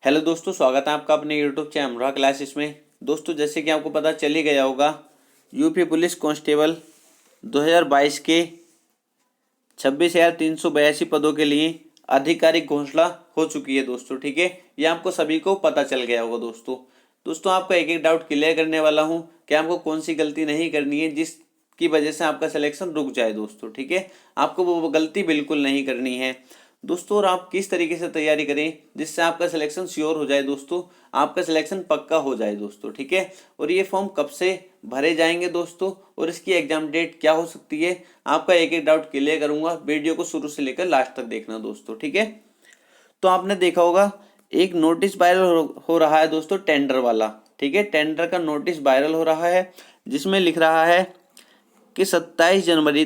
Hello दोस्तों, स्वागत है आपका अपने यूट्यूब चैनल अमरोहा क्लासेस में। दोस्तों, जैसे कि आपको पता चल ही गया होगा, यूपी पुलिस कांस्टेबल 2022 के 26,382 पदों के लिए आधिकारिक घोषणा हो चुकी है दोस्तों। ठीक है, ये आपको सभी को पता चल गया होगा दोस्तों आपका एक एक डाउट क्लियर करने वाला हूँ कि आपको कौन सी गलती नहीं करनी है जिसकी वजह से आपका सिलेक्शन रुक जाए दोस्तों। ठीक है, आपको वो गलती बिल्कुल नहीं करनी है दोस्तों। और आप किस तरीके से तैयारी करें जिससे आपका सिलेक्शन श्योर हो जाए दोस्तों, आपका सिलेक्शन पक्का हो जाए दोस्तों। ठीक है, और ये फॉर्म कब से भरे जाएंगे दोस्तों और इसकी एग्जाम डेट क्या हो सकती है, आपका एक एक डाउट क्लियर करूंगा। वीडियो को शुरू से लेकर लास्ट तक देखना दोस्तों। ठीक है, तो आपने देखा होगा एक नोटिस वायरल हो रहा है दोस्तों, टेंडर वाला। ठीक है, टेंडर का नोटिस वायरल हो रहा है जिसमें लिख रहा है कि 27 जनवरी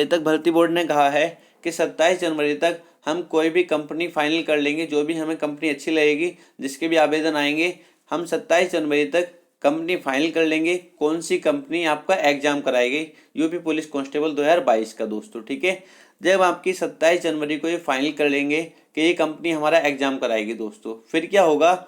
तक भर्ती बोर्ड ने कहा है कि 27 जनवरी तक हम कोई भी कंपनी फाइनल कर लेंगे। जो भी हमें कंपनी अच्छी लगेगी, जिसके भी आवेदन आएंगे, हम 27 जनवरी तक कंपनी फाइनल कर लेंगे। कौन सी कंपनी आपका एग्जाम कराएगी, यूपी पुलिस कांस्टेबल 2022 का दोस्तों। ठीक है, जब आपकी 27 जनवरी को ये फाइनल कर लेंगे कि ये कंपनी हमारा एग्जाम कराएगी दोस्तों, फिर क्या होगा,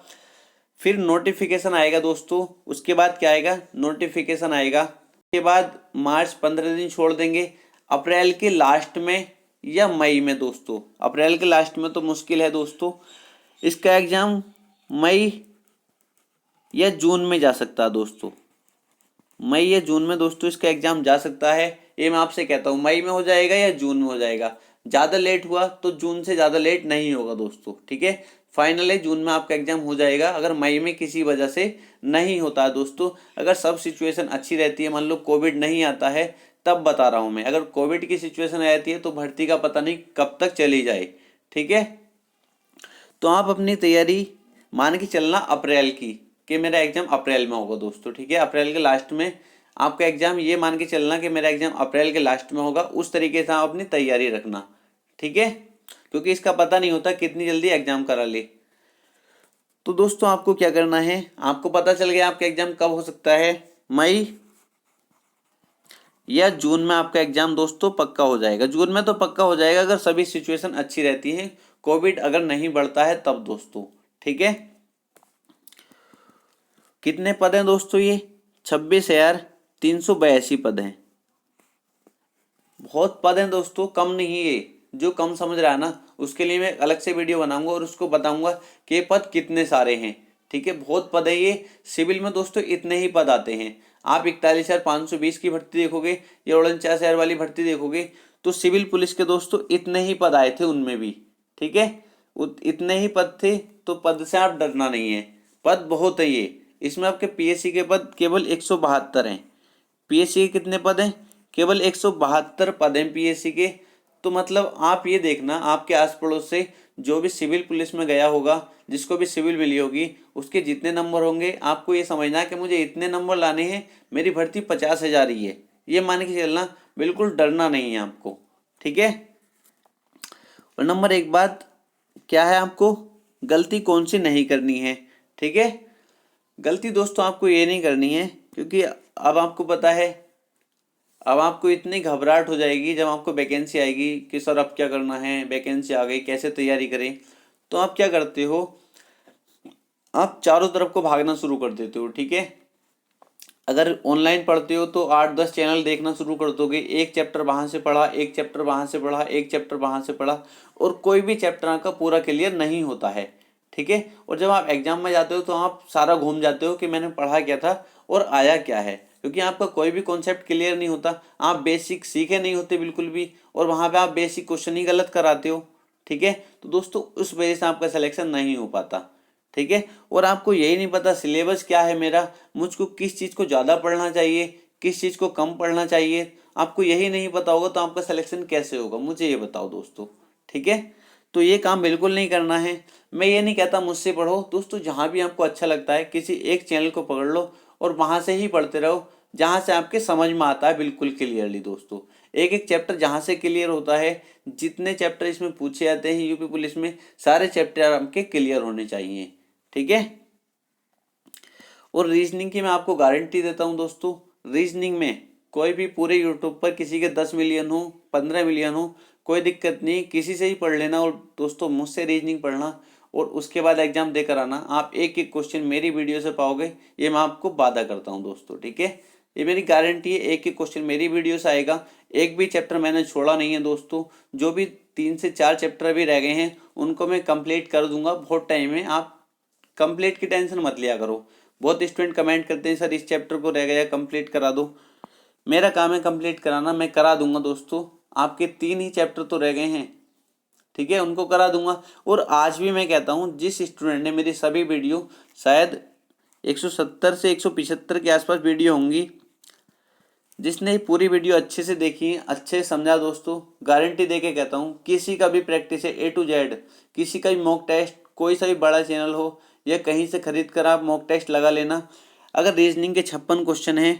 फिर नोटिफिकेशन आएगा दोस्तों। उसके बाद क्या आएगा, नोटिफिकेशन आएगा के बाद मार्च 15 दिन छोड़ देंगे, अप्रैल के लास्ट में या मई में दोस्तों। अप्रैल के लास्ट में तो मुश्किल है दोस्तों, इसका एग्जाम मई या जून में जा सकता है दोस्तों। मई या जून में दोस्तों इसका एग्जाम जा सकता है। ये मैं आपसे कहता हूँ, मई में हो जाएगा या जून में हो जाएगा। ज़्यादा लेट हुआ तो जून से ज़्यादा लेट नहीं होगा दोस्तों। ठीक है, फाइनली जून में आपका एग्जाम हो जाएगा, अगर मई में किसी वजह से नहीं होता है दोस्तों। अगर सब सिचुएशन अच्छी रहती है, मान लो कोविड नहीं आता है, तब बता रहा हूँ मैं। अगर कोविड की सिचुएशन आ जाती है तो भर्ती का पता नहीं कब तक चली जाए। ठीक है, तो आप अपनी तैयारी मान के चलना अप्रैल की, कि मेरा एग्जाम अप्रैल में होगा दोस्तों। ठीक है, अप्रैल के लास्ट में आपका एग्जाम, ये मान के चलना कि मेरा एग्जाम अप्रैल के लास्ट में होगा। उस तरीके से आप अपनी तैयारी रखना। ठीक है, क्योंकि इसका पता नहीं होता कितनी जल्दी एग्जाम करा ले। तो दोस्तों आपको क्या करना है, आपको पता चल गया आपका एग्जाम कब हो सकता है, मई या जून में आपका एग्जाम दोस्तों पक्का हो जाएगा। जून में तो पक्का हो जाएगा अगर सभी सिचुएशन अच्छी रहती है, कोविड अगर नहीं बढ़ता है तब दोस्तों। ठीक है, कितने पद हैं दोस्तों, ये 26,382 पद हैं। बहुत पद हैं दोस्तों, कम नहीं है ये। जो कम समझ रहा है ना, उसके लिए मैं अलग से वीडियो बनाऊंगा और उसको बताऊंगा कि पद कितने सारे हैं। ठीक है, बहुत पद है ये। सिविल में दोस्तों इतने ही पद आते हैं। आप 41,520 की भर्ती देखोगे या 49,000 वाली भर्ती देखोगे तो सिविल पुलिस के दोस्तों इतने ही पद आए थे उनमें भी। ठीक है, इतने ही पद थे, तो पद से आप डरना नहीं है। पद बहुत है ये। इसमें आपके पीएससी के पद केवल 172 हैं। पीएससी के कितने पद हैं, केवल 172 पद हैं पीएससी के। तो मतलब आप ये देखना, आपके आस पड़ोस से जो भी सिविल पुलिस में गया होगा, जिसको भी सिविल मिली होगी, उसके जितने नंबर होंगे, आपको ये समझना है कि मुझे इतने नंबर लाने हैं, मेरी भर्ती 50,000 ही है। ये मान के चलना, बिल्कुल डरना नहीं है आपको। ठीक है, और नंबर एक बात क्या है, आपको गलती कौन सी नहीं करनी है। ठीक है, गलती दोस्तों आपको ये नहीं करनी है, क्योंकि अब आपको पता है, अब आपको इतनी घबराहट हो जाएगी जब आपको वैकेंसी आएगी कि सर अब क्या करना है, वैकेंसी आ गई, कैसे तैयारी करें। तो आप क्या करते हो, आप चारों तरफ को भागना शुरू कर देते हो। ठीक है, अगर ऑनलाइन पढ़ते हो तो 8-10 चैनल देखना शुरू कर दोगे। एक चैप्टर वहाँ से पढ़ा, एक चैप्टर वहाँ से पढ़ा, एक चैप्टर वहाँ से पढ़ा, और कोई भी चैप्टर आपका पूरा क्लियर नहीं होता है। ठीक है, और जब आप एग्जाम में जाते हो तो आप सारा घूम जाते हो कि मैंने पढ़ा क्या था और आया क्या है, क्योंकि आपका कोई भी कॉन्सेप्ट क्लियर नहीं होता। आप बेसिक सीखे नहीं होते बिल्कुल भी, और वहाँ पे आप बेसिक क्वेश्चन ही गलत कराते हो। ठीक है, तो दोस्तों उस वजह से आपका सिलेक्शन नहीं हो पाता। ठीक है, और आपको यही नहीं पता सिलेबस क्या है मेरा, मुझको किस चीज़ को ज़्यादा पढ़ना चाहिए, किस चीज़ को कम पढ़ना चाहिए, आपको यही नहीं पता होगा तो आपका सिलेक्शन कैसे होगा, मुझे ये बताओ दोस्तों। ठीक है, तो ये काम बिल्कुल नहीं करना है। मैं ये नहीं कहता मुझसे पढ़ो दोस्तों, जहाँ भी आपको अच्छा लगता है किसी एक चैनल को पकड़ लो और वहाँ से ही पढ़ते रहो, जहाँ से आपके समझ में आता है बिल्कुल क्लियरली दोस्तों। एक एक चैप्टर जहाँ से क्लियर होता है, जितने चैप्टर इसमें पूछे जाते हैं यूपी पुलिस में, सारे चैप्टर आपके क्लियर होने चाहिए। ठीक है, और रीजनिंग की मैं आपको गारंटी देता हूं दोस्तों, रीजनिंग में कोई भी पूरे यूट्यूब पर किसी के 10 मिलियन हो, 15 मिलियन हो, कोई दिक्कत नहीं, किसी से ही पढ़ लेना। और दोस्तों मुझसे रीजनिंग पढ़ना और उसके बाद एग्जाम देकर आना। आप एक एक क्वेश्चन मेरी वीडियो से पाओगे, ये मैं आपको वादा करता हूँ दोस्तों, ठीक है। ये मेरी गारंटी है, एक एक क्वेश्चन मेरी वीडियो से आएगा। एक भी चैप्टर मैंने छोड़ा नहीं है दोस्तों। जो भी 3 से 4 चैप्टर भी रह गए हैं उनको मैं कंप्लीट कर दूंगा बहुत टाइम में। आप कंप्लीट की टेंशन मत लिया करो। बहुत स्टूडेंट कमेंट करते हैं सर इस चैप्टर को रह गया कंप्लीट करा दो। मेरा काम है कंप्लीट कराना, मैं करा दूंगा दोस्तों। आपके 3 ही चैप्टर तो रह गए हैं, ठीक है, उनको करा दूंगा। और आज भी मैं कहता हूँ जिस स्टूडेंट ने मेरी सभी वीडियो, शायद 170 से 175 के आसपास वीडियो होंगी, जिसने पूरी वीडियो अच्छे से देखी, अच्छे से समझा दोस्तों, गारंटी दे के कहता हूँ किसी का भी प्रैक्टिस है A to Z, किसी का भी मॉक टेस्ट, कोई सा भी बड़ा चैनल हो या कहीं से खरीद कर आप मॉक टेस्ट लगा लेना। अगर रीजनिंग के 56 क्वेश्चन हैं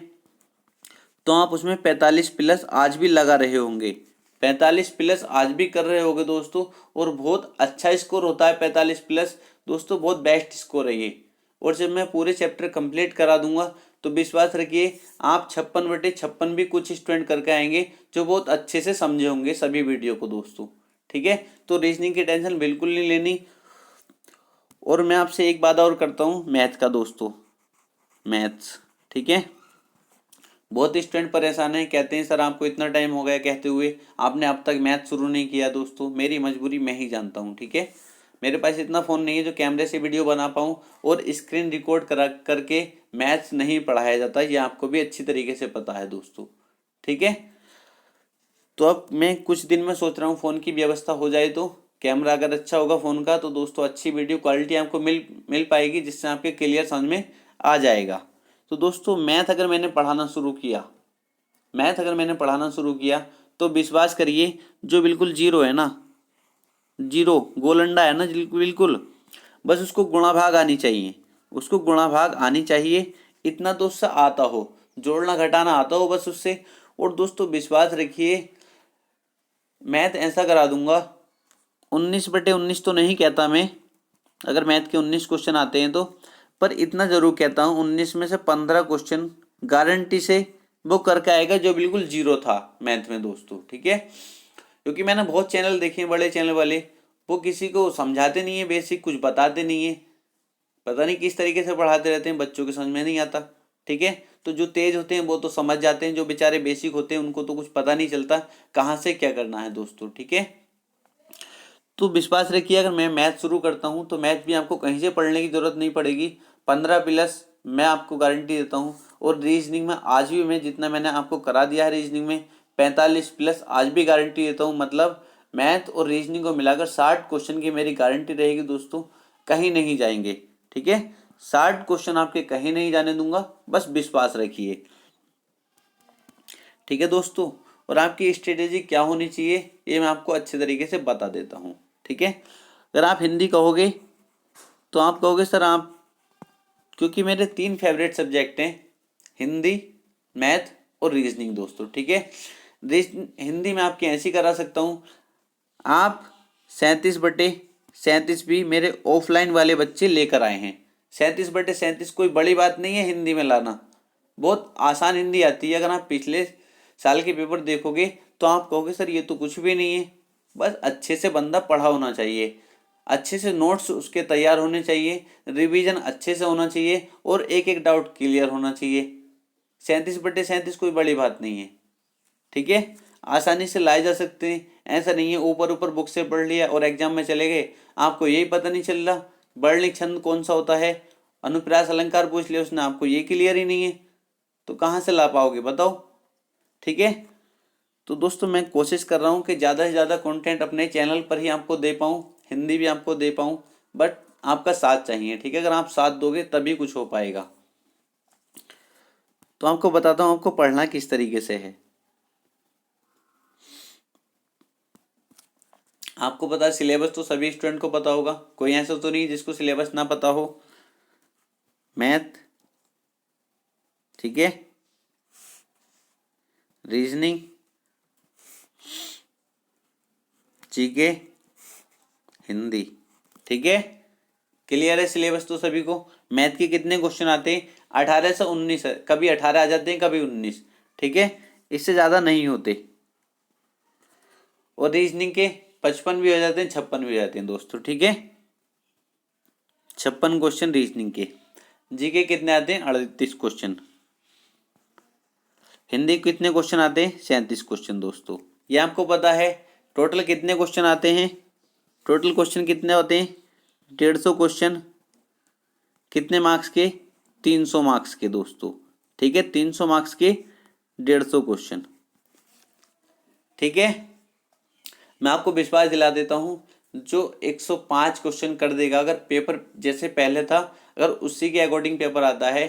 तो आप उसमें 45 प्लस आज भी लगा रहे होंगे, 45 प्लस आज भी कर रहे होंगे दोस्तों। और बहुत अच्छा स्कोर होता है 45 प्लस दोस्तों, बहुत बेस्ट स्कोर है ये। और जब मैं पूरे चैप्टर कंप्लीट करा दूंगा तो विश्वास रखिए आप 56/56 भी कुछ स्टूडेंट करके आएंगे जो बहुत अच्छे से समझे होंगे सभी वीडियो को दोस्तों, ठीक है। तो रीजनिंग की टेंशन बिल्कुल नहीं लेनी। और मैं आपसे एक बात और करता हूँ मैथ का दोस्तों, मैथ्स, ठीक है। बहुत स्टूडेंट परेशान है, कहते हैं सर आपको इतना टाइम हो गया कहते हुए आपने अब तक मैथ शुरू नहीं किया। दोस्तों मेरी मजबूरी मैं ही जानता हूँ, ठीक है। मेरे पास इतना फ़ोन नहीं है जो कैमरे से वीडियो बना पाऊँ और स्क्रीन रिकॉर्ड करा करके मैथ्स नहीं पढ़ाया जाता, ये आपको भी अच्छी तरीके से पता है दोस्तों, ठीक है। तो अब मैं कुछ दिन में सोच रहा हूँ फ़ोन की व्यवस्था हो जाए तो, कैमरा अगर अच्छा होगा फ़ोन का तो दोस्तों अच्छी वीडियो क्वालिटी आपको मिल पाएगी, जिससे आपके क्लियर समझ में आ जाएगा। तो दोस्तों मैथ अगर मैंने पढ़ाना शुरू किया तो विश्वास करिए जो बिल्कुल जीरो है ना, जीरो गोलंडा है ना बिल्कुल, बस उसको गुणा भाग आनी चाहिए, उसको गुणा भाग आनी चाहिए, इतना तो उससे आता हो, जोड़ना घटाना आता हो बस उससे। और दोस्तों विश्वास रखिए मैथ ऐसा करा दूंगा, 19/19 तो नहीं कहता मैं, अगर मैथ के 19 क्वेश्चन आते हैं तो, पर इतना जरूर कहता हूँ 19 में से 15 क्वेश्चन गारंटी से वो करके आएगा जो बिल्कुल जीरो था मैथ में दोस्तों, ठीक है। क्योंकि मैंने बहुत चैनल देखे हैं बड़े चैनल वाले, वो किसी को समझाते नहीं है, बेसिक कुछ बताते नहीं है, पता नहीं किस तरीके से पढ़ाते रहते हैं, बच्चों के समझ में नहीं आता, ठीक है। तो जो तेज होते हैं वो तो समझ जाते हैं, जो बेचारे बेसिक होते हैं उनको तो कुछ पता नहीं चलता कहाँ से क्या करना है दोस्तों, ठीक है। तो विश्वास रखिए अगर मैं मैथ शुरू करता हूँ तो मैथ भी आपको कहीं से पढ़ने की जरूरत नहीं पड़ेगी, 15 प्लस मैं आपको गारंटी देता हूँ। और रीजनिंग में आज भी मैं जितना मैंने आपको करा दिया है रीजनिंग में 45 प्लस आज भी गारंटी देता हूँ। मतलब मैथ और रीजनिंग को मिलाकर 60 क्वेश्चन की मेरी गारंटी रहेगी दोस्तों, कहीं नहीं जाएंगे, ठीक है। 60 क्वेश्चन आपके कहीं नहीं जाने दूंगा, बस विश्वास रखिए, ठीक है दोस्तों। और आपकी स्ट्रेटेजी क्या होनी चाहिए ये मैं आपको अच्छे तरीके से बता देता हूँ, ठीक है। अगर आप हिंदी कहोगे तो आप कहोगे सर आप, क्योंकि मेरे 3 फेवरेट सब्जेक्ट हैं, हिंदी, मैथ और रीजनिंग दोस्तों, ठीक है। हिंदी में आपकी ऐसी करा सकता हूँ, आप 37/37 भी मेरे ऑफलाइन वाले बच्चे लेकर आए हैं। 37/37 कोई बड़ी बात नहीं है हिंदी में लाना, बहुत आसान हिंदी आती है। अगर आप पिछले साल के पेपर देखोगे तो आप कहोगे सर ये तो कुछ भी नहीं है, बस अच्छे से बंदा पढ़ा होना चाहिए, अच्छे से नोट्स उसके तैयार होने चाहिए, रिवीजन अच्छे से होना चाहिए और एक एक डाउट क्लियर होना चाहिए। 37/37 कोई बड़ी बात नहीं है, ठीक है, आसानी से लाए जा सकते हैं। ऐसा नहीं है ऊपर ऊपर बुक से पढ़ लिया और एग्जाम में चले गए, आपको यही पता नहीं चल रहा वर्णिक छंद कौन सा होता है, अनुप्रास अलंकार पूछ लिया उसने, आपको ये क्लियर ही नहीं है, तो कहाँ से ला पाओगे बताओ, ठीक है। तो दोस्तों मैं कोशिश कर रहा हूँ कि ज़्यादा से ज़्यादा कंटेंट अपने चैनल पर ही आपको दे पाऊँ, हिंदी भी आपको दे पाऊँ, बट आपका साथ चाहिए, ठीक है। अगर आप साथ दोगे तभी कुछ हो पाएगा। तो आपको बताता हूँ आपको पढ़ना किस तरीके से है। आपको पता है सिलेबस तो सभी स्टूडेंट को पता होगा, कोई ऐसा तो नहीं जिसको सिलेबस ना पता हो। मैथ, ठीक है, रीजनिंग, जीके, हिंदी, ठीक है। क्लियर है सिलेबस तो सभी को। मैथ के कितने क्वेश्चन आते हैं, 18 से 19 है, कभी 18 आ जाते हैं कभी 19, ठीक है, इससे ज़्यादा नहीं होते। और रीजनिंग के 55 भी हो जाते हैं, 56 भी हो जाते हैं दोस्तों, ठीक है। 56 क्वेश्चन रीजनिंग के। जीके कितने आते हैं? 38 क्वेश्चन। हिंदी कितने क्वेश्चन आते हैं? 37 क्वेश्चन दोस्तों। ये आपको पता है टोटल कितने क्वेश्चन आते हैं? टोटल क्वेश्चन कितने होते हैं? 150 क्वेश्चन। कितने मार्क्स के? 300 मार्क्स के दोस्तों। ठीक है, 300 मार्क्स के 150 क्वेश्चन। ठीक है, मैं आपको विश्वास दिला देता हूं, जो 105 क्वेश्चन कर देगा, अगर पेपर जैसे पहले था अगर उसी के अकॉर्डिंग पेपर आता है,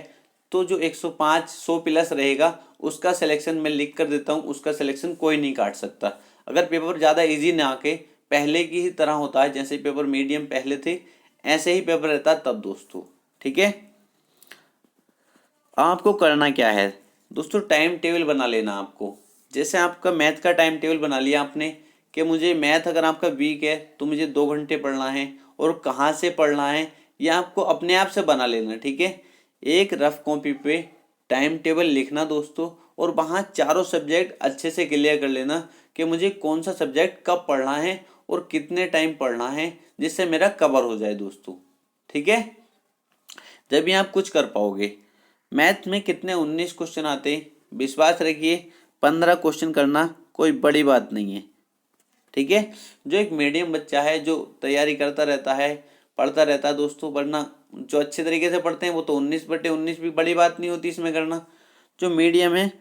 तो जो 105 100 प्लस रहेगा उसका सिलेक्शन मैं लिख कर देता हूं, उसका सिलेक्शन कोई नहीं काट सकता। अगर पेपर ज़्यादा इजी ना आके पहले की ही तरह होता है, जैसे पेपर मीडियम पहले थे ऐसे ही पेपर रहता तब दोस्तों। ठीक है, आपको करना क्या है दोस्तों? टाइम टेबल बना लेना आपको। जैसे आपका मैथ का टाइम टेबल बना लिया आपने कि मुझे मैथ अगर आपका वीक है तो मुझे 2 घंटे पढ़ना है, और कहाँ से पढ़ना है ये आपको अपने आप से बना लेना। ठीक है, एक रफ कॉपी पे टाइम टेबल लिखना दोस्तों, और वहाँ चारों सब्जेक्ट अच्छे से क्लियर कर लेना कि मुझे कौन सा सब्जेक्ट कब पढ़ना है और कितने टाइम पढ़ना है, जिससे मेरा कवर हो जाए दोस्तों। ठीक है, जब भी आप कुछ कर पाओगे। मैथ में कितने 19 क्वेश्चन आते हैं, विश्वास रखिए 15 क्वेश्चन करना कोई बड़ी बात नहीं है। ठीक है, जो एक मीडियम बच्चा है जो तैयारी करता रहता है, पढ़ता रहता है दोस्तों, वरना जो अच्छे तरीके से पढ़ते हैं वो तो 19/19 भी बड़ी बात नहीं होती इसमें करना। जो मीडियम है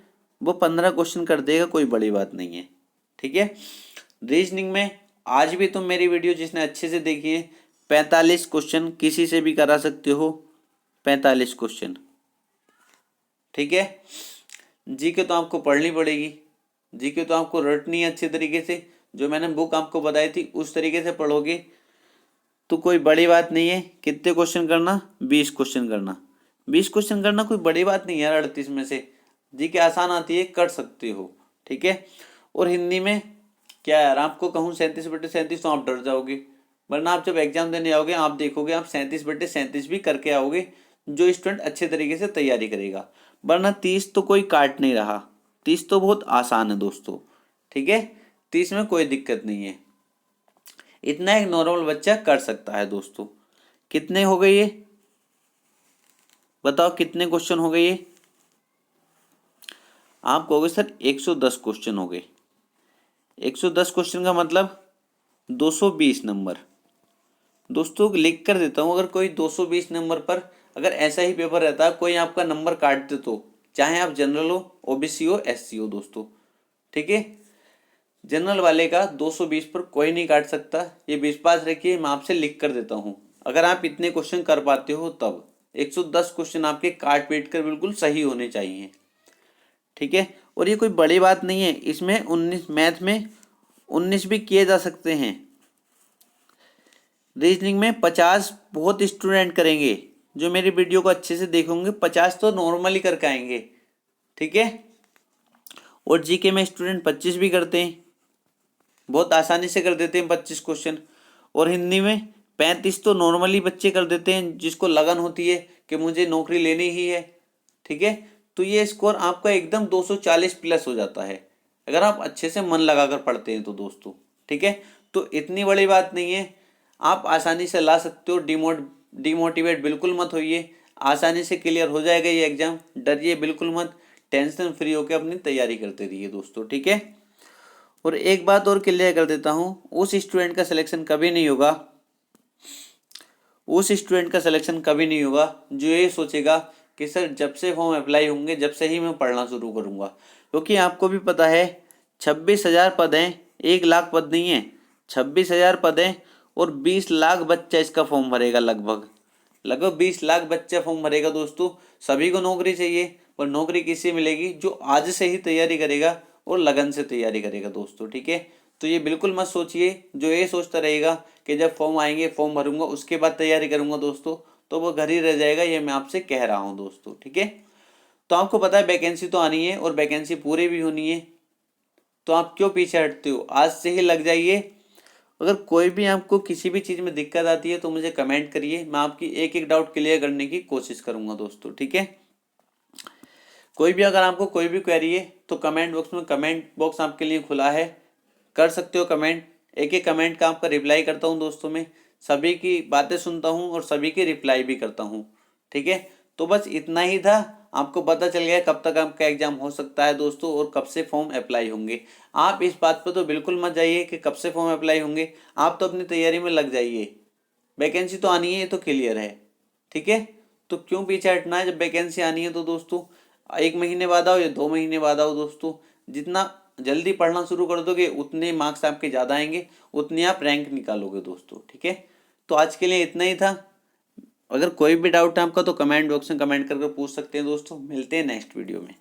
वो 15 क्वेश्चन कर देगा, कोई बड़ी बात नहीं है। ठीक है, रीजनिंग में आज भी तुम मेरी वीडियो जिसने अच्छे से देखी है 45 क्वेश्चन किसी से भी करा सकते हो, 45 क्वेश्चन। ठीक है, जीके तो आपको पढ़नी पड़ेगी, जीके तो आपको रटनी है अच्छे तरीके से। जो मैंने बुक आपको बताई थी उस तरीके से पढ़ोगे तो कोई बड़ी बात नहीं है। कितने क्वेश्चन करना? 20 क्वेश्चन करना। 20 क्वेश्चन करना कोई बड़ी बात नहीं है यार, 38 में से जीके आसान आती है, कर सकते हो। ठीक है, और हिंदी में क्या यार, आपको कहूँ 37/37 तो आप डर जाओगे, वरना आप जब एग्जाम देने आओगे आप देखोगे आप 37/37 भी करके आओगे, जो स्टूडेंट अच्छे तरीके से तैयारी करेगा। वरना 30 तो कोई काट नहीं रहा, 30 तो बहुत आसान है दोस्तों। ठीक है, 30 में कोई दिक्कत नहीं है, इतना एक नॉर्मल बच्चा कर सकता है दोस्तों। कितने हो गए ये बताओ, कितने क्वेश्चन हो गए ये? आप कहोगे सर 110 क्वेश्चन हो गए। 110 क्वेश्चन का मतलब 220 नंबर। दोस्तों लिख कर देता हूँ, अगर कोई 220 नंबर पर अगर ऐसा ही पेपर रहता है, कोई आपका नंबर काट दे तो, चाहे आप जनरल हो, ओबीसी हो, एससी हो दोस्तों। ठीक है, जनरल वाले का 220 पर कोई नहीं काट सकता, ये विश्वास रखिए, मैं आपसे लिख कर देता हूँ। अगर आप इतने क्वेश्चन कर पाते हो तब 110 क्वेश्चन आपके काट पीट कर बिल्कुल सही होने चाहिए। ठीक है, और ये कोई बड़ी बात नहीं है, इसमें 19 मैथ में 19 भी किए जा सकते हैं। रीजनिंग में 50 बहुत स्टूडेंट करेंगे, जो मेरी वीडियो को अच्छे से देखोगे 50 तो नॉर्मली करके आएंगे। ठीक है, और जीके में स्टूडेंट 25 भी करते हैं, बहुत आसानी से कर देते हैं 25 क्वेश्चन। और हिंदी में 35 तो नॉर्मली बच्चे कर देते हैं, जिसको लगन होती है कि मुझे नौकरी लेनी ही है। ठीक है, तो ये स्कोर आपका एकदम 240 प्लस हो जाता है, अगर आप अच्छे से मन लगाकर पढ़ते हैं तो दोस्तों। ठीक है, तो इतनी बड़ी बात नहीं है, आप आसानी से ला सकते हो। डिमोटिवेट बिल्कुल मत होइए, आसानी से क्लियर हो जाएगा ये एग्जाम, डरिए बिल्कुल मत, टेंशन फ्री होकर अपनी तैयारी करते रहिए दोस्तों। ठीक है, और एक बात और क्लियर कर देता हूँ, उस स्टूडेंट का सिलेक्शन कभी नहीं होगा, उस स्टूडेंट का सिलेक्शन कभी नहीं होगा जो ये सोचेगा कि सर जब से फॉर्म अप्लाई होंगे जब से ही मैं पढ़ना शुरू करूँगा। क्योंकि आपको भी पता है 26,000 पद हैं, 1 लाख पद नहीं है, 26,000 पद हैं, और 20 लाख बच्चा इसका फॉर्म भरेगा। लगभग 20 लाख बच्चा फॉर्म भरेगा दोस्तों। सभी को नौकरी चाहिए, पर नौकरी किसे मिलेगी? जो आज से ही तैयारी करेगा और लगन से तैयारी करेगा दोस्तों। ठीक है, तो ये बिल्कुल मत सोचिए, जो ये सोचता रहेगा कि जब फॉर्म आएंगे फॉर्म भरूंगा उसके बाद तैयारी करूंगा दोस्तों, तो वो घर ही रह जाएगा, ये मैं आपसे कह रहा हूँ दोस्तों। ठीक है, तो आपको पता है वैकेंसी तो आनी है और वैकेंसी पूरी भी होनी है, तो आप क्यों पीछे हटते हो? आज से ही लग जाइए। अगर कोई भी आपको किसी भी चीज़ में दिक्कत आती है तो मुझे कमेंट करिए, मैं आपकी एक एक डाउट क्लियर करने की कोशिश करूंगा दोस्तों। ठीक है, कोई भी अगर आपको कोई भी क्वेरी है तो कमेंट बॉक्स में, कमेंट बॉक्स आपके लिए खुला है, कर सकते हो कमेंट। एक एक कमेंट का आपका रिप्लाई करता हूँ दोस्तों मैं, सभी की बातें सुनता हूँ और सभी की रिप्लाई भी करता हूँ। ठीक है, तो बस इतना ही था। आपको पता चल गया कब तक आपका एग्जाम हो सकता है दोस्तों और कब से फॉर्म अप्लाई होंगे। आप इस बात पर तो बिल्कुल मत जाइए कि कब से फॉर्म अप्लाई होंगे, आप तो अपनी तैयारी में लग जाइए। वैकेंसी तो आनी है, ये तो क्लियर है। ठीक है, तो क्यों पीछे हटना है, जब वैकेंसी आनी है तो दोस्तों 1 महीने बाद आओ या 2 महीने बाद आओ दोस्तों, जितना जल्दी पढ़ना शुरू कर दोगे उतने मार्क्स आपके ज़्यादा आएंगे, उतनी आप रैंक निकालोगे दोस्तों। ठीक है, तो आज के लिए इतना ही था। अगर कोई भी डाउट है आपका तो कमेंट बॉक्स में कमेंट करके पूछ सकते हैं दोस्तों। मिलते हैं नेक्स्ट वीडियो में।